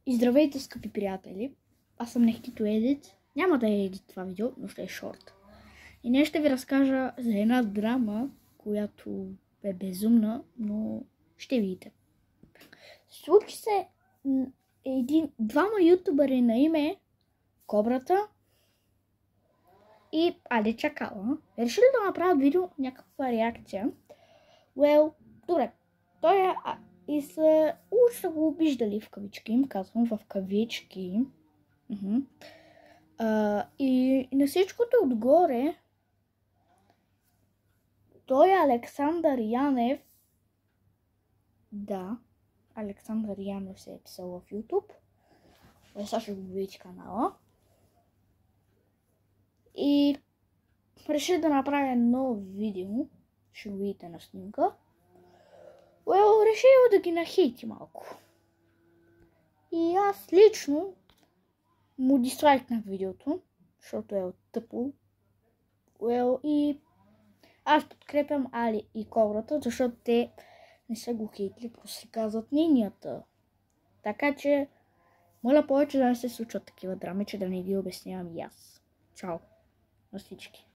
И здравейте, скъпи приятели! Аз съм Нехтито Едит. Няма да е едит това видео, но ще е шорт. И днес ще ви разкажа за една драма, която е безумна, но ще видите. Случи се двама ютубъри на име Кобрата и Али Чакала решили да направят видео, някаква реакция. Добре, той и са го обиждали в кавички, им казвам в кавички. И на всичкото отгоре, той Александър Янев, Александър Янев се е писал в YouTube. Сега ще го видите канала. И реши да направя ново видео. Ще го видите на снимка. Решил да ги нахейти малко. И аз лично му дизлайкнах видеото, защото е тъпо. И аз подкрепям Али и Кобрата, защото те не са го хейтили, просто си казват мненията. Така че, моля повече да не се случват такива драми, че да не ги обяснявам и аз. Чао на всички!